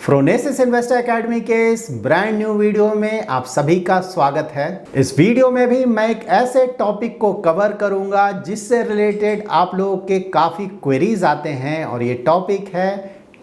Phronesis investor academy के इस brand new video में आप सभी का स्वागत है। इस वीडियो में भी मैं एक ऐसे टॉपिक को कवर करूंगा जिससे रिलेटेड आप लोगों के काफ़ी क्वेरीज आते हैं और ये टॉपिक है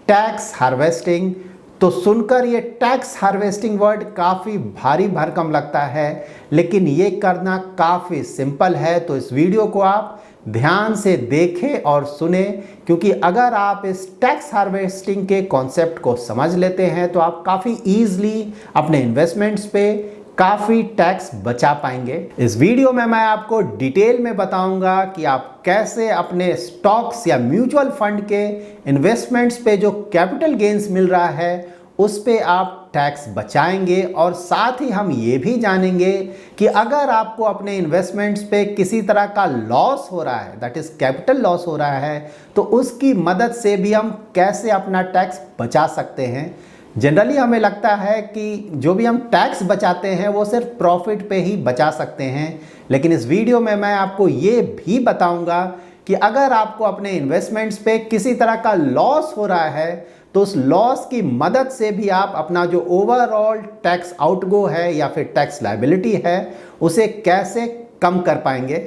टैक्स हार्वेस्टिंग। तो सुनकर ये टैक्स हार्वेस्टिंग वर्ड काफ़ी भारी भरकम लगता है, लेकिन ये करना काफ़ी सिंपल है। तो इस वीडियो को आप ध्यान से देखें और सुने, क्योंकि अगर आप इस टैक्स हार्वेस्टिंग के कॉन्सेप्ट को समझ लेते हैं तो आप काफ़ी ईजिली अपने इन्वेस्टमेंट्स पे काफ़ी टैक्स बचा पाएंगे। इस वीडियो में मैं आपको डिटेल में बताऊंगा कि आप कैसे अपने स्टॉक्स या म्यूचुअल फंड के इन्वेस्टमेंट्स पे जो कैपिटल गेन्स मिल रहा है उस पे आप टैक्स बचाएंगे, और साथ ही हम ये भी जानेंगे कि अगर आपको अपने इन्वेस्टमेंट्स पे किसी तरह का लॉस हो रहा है, दैट इज कैपिटल लॉस हो रहा है, तो उसकी मदद से भी हम कैसे अपना टैक्स बचा सकते हैं। जनरली हमें लगता है कि जो भी हम टैक्स बचाते हैं वो सिर्फ प्रॉफिट पे ही बचा सकते हैं, लेकिन इस वीडियो में मैं आपको ये भी बताऊंगा कि अगर आपको अपने इन्वेस्टमेंट्स पे किसी तरह का लॉस हो रहा है तो उस लॉस की मदद से भी आप अपना जो ओवरऑल टैक्स आउटगो है या फिर टैक्स लायबिलिटी है उसे कैसे कम कर पाएंगे।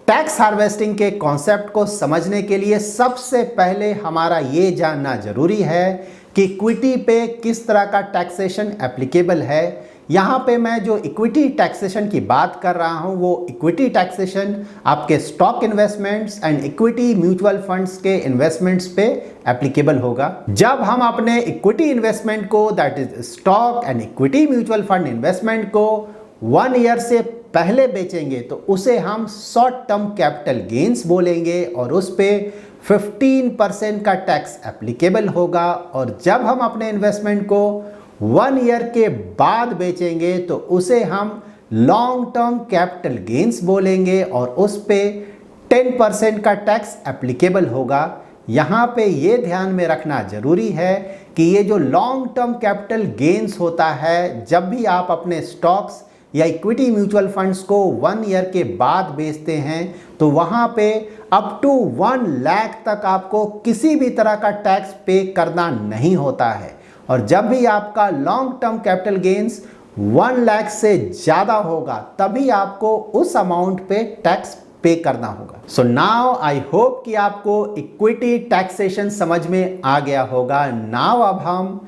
टैक्स हार्वेस्टिंग के कॉन्सेप्ट को समझने के लिए सबसे पहले हमारा ये जानना जरूरी है कि इक्विटी पे किस तरह का टैक्सेशन एप्लीकेबल है। यहाँ पे मैं जो इक्विटी टैक्सेशन की बात कर रहा हूँ वो इक्विटी टैक्सेशन आपके stock investments and equity mutual funds के इन्वेस्टमेंट्स पे एप्लीकेबल होगा। जब हम अपने इक्विटी इन्वेस्टमेंट को, that is stock and equity mutual fund investment को 1 ईयर से पहले बेचेंगे तो उसे हम शॉर्ट टर्म कैपिटल गेन्स बोलेंगे और उस पे 15% का टैक्स एप्लीकेबल होगा। और जब हम अपने इन्वेस्टमेंट को 1 ईयर के बाद बेचेंगे तो उसे हम लॉन्ग टर्म कैपिटल गेन्स बोलेंगे और उस पे 10% का टैक्स एप्लीकेबल होगा। यहाँ पे ये ध्यान में रखना जरूरी है कि ये जो लॉन्ग टर्म कैपिटल गेन्स होता है, जब भी आप अपने स्टॉक्स या इक्विटी म्यूचुअल फंड्स को 1 ईयर के बाद बेचते हैं तो वहाँ पे अप टू 1 लाख तक आपको किसी भी तरह का टैक्स पे करना नहीं होता है। और जब भी आपका long term capital gains 1 lakh से ज़्यादा होगा तभी आपको उस अमाउंट पे टैक्स पे करना होगा। सो नाउ आई होप कि आपको इक्विटी टैक्सेशन समझ में आ गया होगा। नाउ अब हम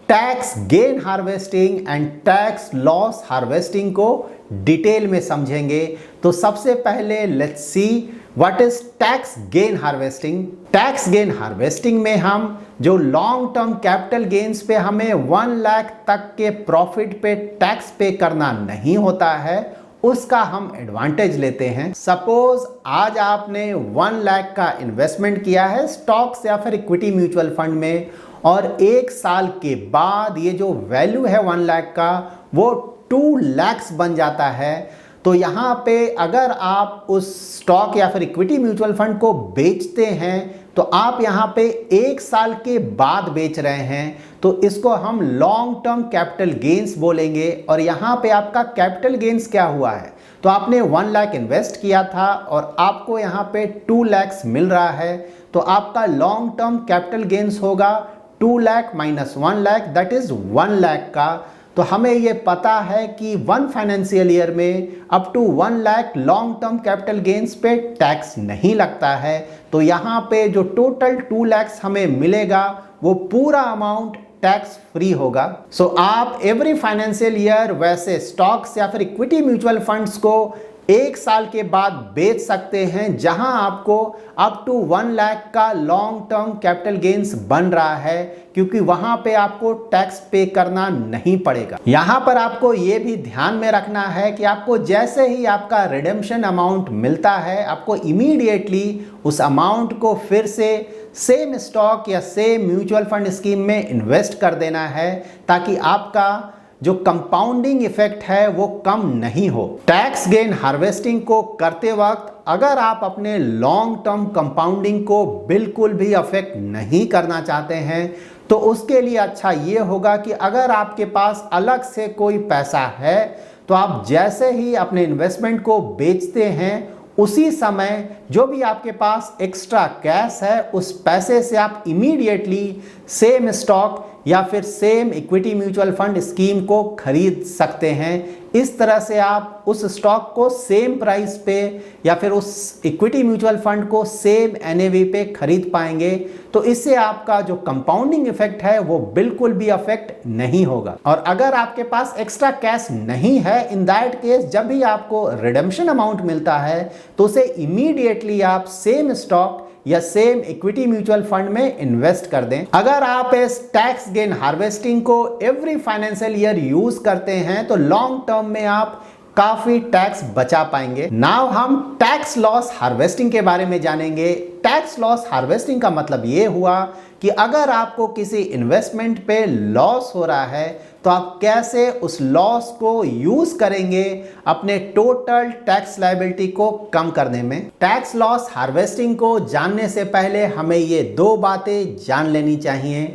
tax gain harvesting and tax loss harvesting को डिटेल में समझेंगे। तो सबसे पहले let's see what is tax gain harvesting. Tax gain harvesting में हम जो लॉन्ग टर्म कैपिटल गेन्स पे हमें 1 लाख तक के प्रॉफिट पे टैक्स पे करना नहीं होता है उसका हम एडवांटेज लेते हैं। सपोज आज आपने 1 लाख का इन्वेस्टमेंट किया है स्टॉक्स या फिर इक्विटी म्यूचुअल फंड में, और 1 साल के बाद ये जो वैल्यू है 1 लाख का वो 2 लाख बन जाता है। तो यहाँ पे अगर आप उस स्टॉक या फिर इक्विटी म्यूचुअल फंड को बेचते हैं तो आप यहाँ पे 1 साल के बाद बेच रहे हैं, तो इसको हम लॉन्ग टर्म कैपिटल गेन्स बोलेंगे। और यहाँ पे आपका कैपिटल गेन्स क्या हुआ है, तो आपने 1 लाख इन्वेस्ट किया था और आपको यहाँ पे 2 लाख मिल रहा है, तो आपका लॉन्ग टर्म कैपिटल गेन्स होगा 2 lakh minus 1 lakh, that is 1 lakh का। तो हमें ये पता है कि 1 फाइनेंशियल ईयर में up to 1 lakh long term capital gains पे टैक्स नहीं लगता है। तो यहाँ पे जो टोटल 2 लाख हमें मिलेगा वो पूरा अमाउंट टैक्स फ्री होगा। सो आप एवरी फाइनेंशियल ईयर वैसे स्टॉक्स या फिर इक्विटी म्यूचुअल फंड्स को 1 साल के बाद बेच सकते हैं जहां आपको अप टू 1 लाख का लॉन्ग टर्म कैपिटल गेन्स बन रहा है, क्योंकि वहां पे आपको टैक्स पे करना नहीं पड़ेगा। यहां पर आपको ये भी ध्यान में रखना है कि आपको जैसे ही आपका रिडेम्पशन अमाउंट मिलता है आपको इमीडिएटली उस अमाउंट को फिर से सेम स्टॉक या सेम म्यूचुअल फंड स्कीम में इन्वेस्ट कर देना है, ताकि आपका जो कंपाउंडिंग इफेक्ट है वो कम नहीं हो। टैक्स गेन हार्वेस्टिंग को करते वक्त अगर आप अपने लॉन्ग टर्म कंपाउंडिंग को बिल्कुल भी अफेक्ट नहीं करना चाहते हैं तो उसके लिए अच्छा ये होगा कि अगर आपके पास अलग से कोई पैसा है तो आप जैसे ही अपने इन्वेस्टमेंट को बेचते हैं उसी समय जो भी आपके पास एक्स्ट्रा कैश है उस पैसे से आप इमीडिएटली सेम स्टॉक या फिर same equity mutual fund scheme को खरीद सकते हैं। इस तरह से आप उस स्टॉक को सेम प्राइस पे या फिर उस इक्विटी म्यूचुअल फंड को सेम एनएवी पे खरीद पाएंगे। तो इससे आपका जो कंपाउंडिंग इफेक्ट है वो बिल्कुल भी अफेक्ट नहीं होगा। और अगर आपके पास एक्स्ट्रा कैश नहीं है, इन दैट केस जब भी आपको रिडेम्पशन अमाउंट मिलता है तो उसे इमीडिएटली आप सेम स्टॉक या सेम इक्विटी म्यूचुअल फंड में इन्वेस्ट कर दें। अगर आप इस टैक्स गेन हार्वेस्टिंग को एवरी फाइनेंशियल ईयर यूज करते हैं तो लॉन्ग टर्म में आप काफी टैक्स बचा पाएंगे। नाउ हम टैक्स लॉस हार्वेस्टिंग के बारे में जानेंगे। टैक्स लॉस हार्वेस्टिंग का मतलब ये हुआ कि अगर आपको किसी इन्वेस्टमेंट पे लॉस हो रहा है तो आप कैसे उस लॉस को यूज करेंगे अपने टोटल टैक्स लायबिलिटी को कम करने में। टैक्स लॉस हार्वेस्टिंग को जानने से पहले हमें ये दो बातें जान लेनी चाहिए।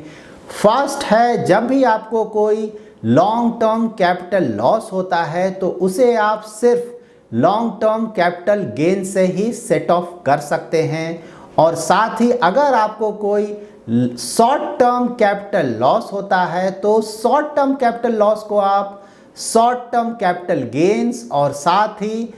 फर्स्ट है, जब भी आपको कोई लॉन्ग टर्म कैपिटल लॉस होता है तो उसे आप सिर्फ लॉन्ग टर्म कैपिटल गेन से ही सेट ऑफ कर सकते हैं। और साथ ही अगर आपको कोई शॉर्ट टर्म कैपिटल लॉस होता है तो शॉर्ट टर्म कैपिटल लॉस को आप शॉर्ट टर्म कैपिटल गेन्स और साथ ही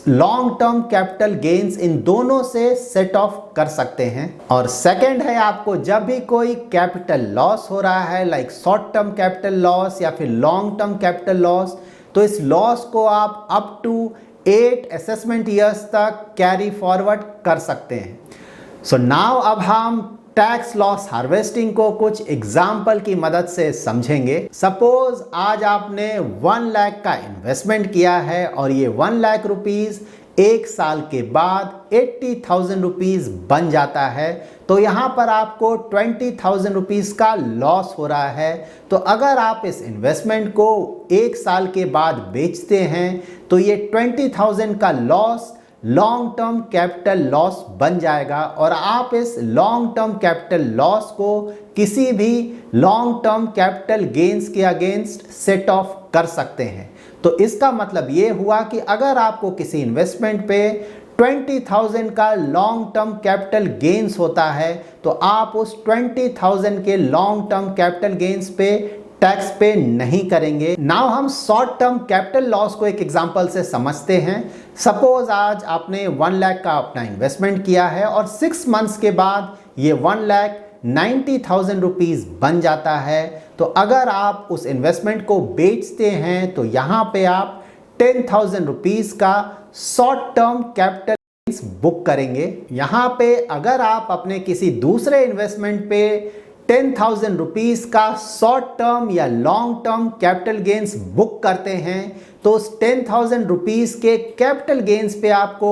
लॉन्ग टर्म कैपिटल गेन्स इन दोनों से सेट ऑफ कर सकते हैं। और सेकंड है, आपको जब भी कोई कैपिटल लॉस हो रहा है like short term capital loss या फिर लॉन्ग टर्म कैपिटल लॉस, तो इस लॉस को आप अप टू 8 असेसमेंट ईयर्स तक कैरी फॉरवर्ड कर सकते हैं। सो नाउ अब हम टैक्स लॉस हार्वेस्टिंग को कुछ एग्जाम्पल की मदद से समझेंगे। सपोज आज आपने 1 लाख का इन्वेस्टमेंट किया है और ये 1 लाख रुपीज एक साल के बाद 80,000 रुपीज बन जाता है, तो यहाँ पर आपको 20,000 रुपीज का लॉस हो रहा है। तो अगर आप इस इन्वेस्टमेंट को एक साल के बाद बेचते हैं तो ये 20,000 का loss long term capital loss बन जाएगा और आप इस लॉन्ग टर्म कैपिटल लॉस को किसी भी लॉन्ग टर्म कैपिटल गेन्स के अगेंस्ट सेट ऑफ कर सकते हैं। तो इसका मतलब ये हुआ कि अगर आपको किसी इन्वेस्टमेंट पे 20,000 का लॉन्ग टर्म कैपिटल गेन्स होता है तो आप उस 20,000 के लॉन्ग टर्म कैपिटल गेन्स पे टैक्स पे नहीं करेंगे। नाउ हम शॉर्ट टर्म कैपिटल लॉस को एक एग्जांपल से समझते हैं। सपोज आज आपने 1 लाख का अपना इन्वेस्टमेंट किया है और 6 मंथ्स के बाद ये 1,90,000 रुपीज बन जाता है। तो अगर आप उस इन्वेस्टमेंट को बेचते हैं तो यहाँ पे आप 10,000 रुपीज का शॉर्ट टर्म कैपिटल बुक करेंगे। यहाँ पे अगर आप अपने किसी दूसरे इन्वेस्टमेंट पे 10,000 रुपीज का शॉर्ट टर्म या long term capital gains book करते हैं तो उस 10,000 रुपीज के कैपिटल गेन्स पे आपको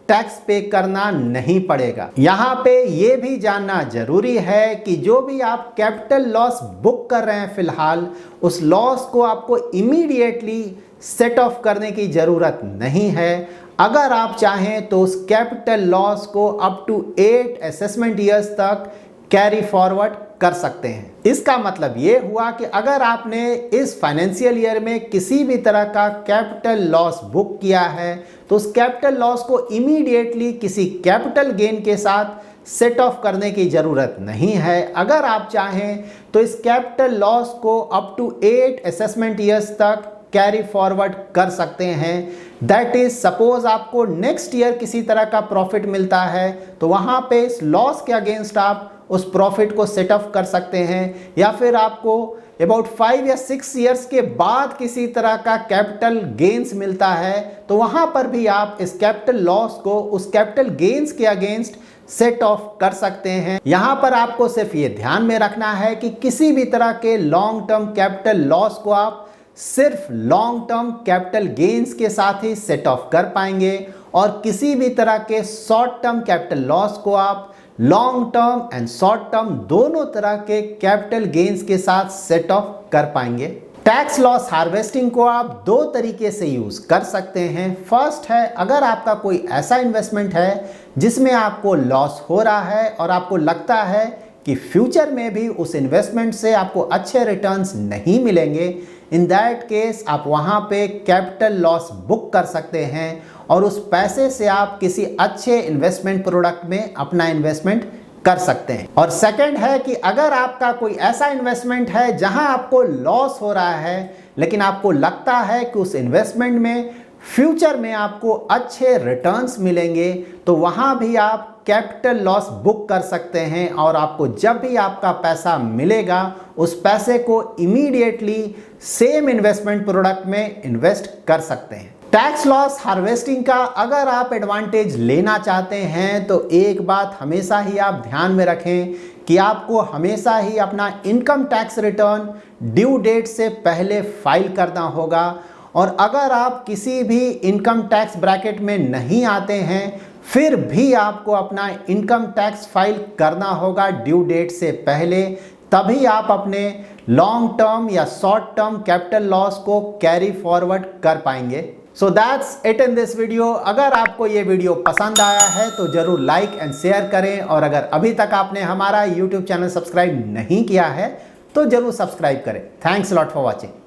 टैक्स पे करना नहीं पड़ेगा। यहाँ पे ये भी जानना जरूरी है कि जो भी आप कैपिटल लॉस बुक कर रहे हैं फिलहाल, उस लॉस को आपको इमीडिएटली सेट ऑफ करने की जरूरत नहीं है। अगर आप चाहें तो उस कैपिटल लॉस को अप टू 8 असेसमेंट ईयर्स तक कैरी फॉरवर्ड कर सकते हैं। इसका मतलब ये हुआ कि अगर आपने इस फाइनेंशियल ईयर में किसी भी तरह का कैपिटल लॉस बुक किया है तो उस कैपिटल लॉस को इमीडिएटली किसी कैपिटल गेन के साथ सेट ऑफ करने की जरूरत नहीं है। अगर आप चाहें तो इस कैपिटल लॉस को अप टू 8 असेसमेंट ईयर्स तक कैरी फॉरवर्ड कर सकते हैं। दैट इज सपोज आपको नेक्स्ट ईयर किसी तरह का प्रॉफिट मिलता है तो वहां पे इस लॉस के अगेंस्ट आप उस प्रॉफिट को सेट ऑफ कर सकते हैं। या फिर आपको अबाउट 5 या 6 ईयर्स के बाद किसी तरह का कैपिटल गेन्स मिलता है तो वहां पर भी आप इस कैपिटल लॉस को उस कैपिटल गेन्स के अगेंस्ट सेट ऑफ कर सकते हैं। यहां पर आपको सिर्फ ये ध्यान में रखना है कि किसी भी तरह के लॉन्ग टर्म कैपिटल लॉस को आप सिर्फ लॉन्ग टर्म कैपिटल गेन्स के साथ ही सेट ऑफ कर पाएंगे और किसी भी तरह के शॉर्ट टर्म कैपिटल लॉस को आप long term and short term दोनों तरह के कैपिटल गेन्स के साथ सेट ऑफ कर पाएंगे। टैक्स लॉस हार्वेस्टिंग को आप 2 तरीके से यूज कर सकते हैं। फर्स्ट है, अगर आपका कोई ऐसा इन्वेस्टमेंट है जिसमें आपको लॉस हो रहा है और आपको लगता है कि फ्यूचर में भी उस इन्वेस्टमेंट से आपको अच्छे रिटर्न्स नहीं मिलेंगे इन दैट केस आप वहाँ पे कैपिटल लॉस बुक कर सकते हैं और उस पैसे से आप किसी अच्छे इन्वेस्टमेंट प्रोडक्ट में अपना इन्वेस्टमेंट कर सकते हैं। और सेकंड है कि अगर आपका कोई ऐसा इन्वेस्टमेंट है जहां आपको लॉस हो रहा है लेकिन आपको लगता है कि उस इन्वेस्टमेंट में फ्यूचर में आपको अच्छे रिटर्न्स मिलेंगे, तो वहां भी आप कैपिटल लॉस बुक कर सकते हैं और आपको जब भी आपका पैसा मिलेगा उस पैसे को इमीडिएटली सेम इन्वेस्टमेंट प्रोडक्ट में इन्वेस्ट कर सकते हैं। टैक्स लॉस हार्वेस्टिंग का अगर आप एडवांटेज लेना चाहते हैं तो एक बात हमेशा ही आप ध्यान में रखें कि आपको हमेशा ही अपना income tax return due date से पहले फाइल करना होगा। और अगर आप किसी भी इनकम टैक्स ब्रैकेट में नहीं आते हैं फिर भी आपको अपना इनकम टैक्स फाइल करना होगा ड्यू डेट से पहले, तभी आप अपने लॉन्ग टर्म या शॉर्ट टर्म कैपिटल लॉस को कैरी फॉरवर्ड कर पाएंगे। So that's it in this video. अगर आपको ये वीडियो पसंद आया है तो जरूर लाइक एंड शेयर करें और अगर अभी तक आपने हमारा YouTube चैनल सब्सक्राइब नहीं किया है तो जरूर सब्सक्राइब करें। Thanks lot for watching.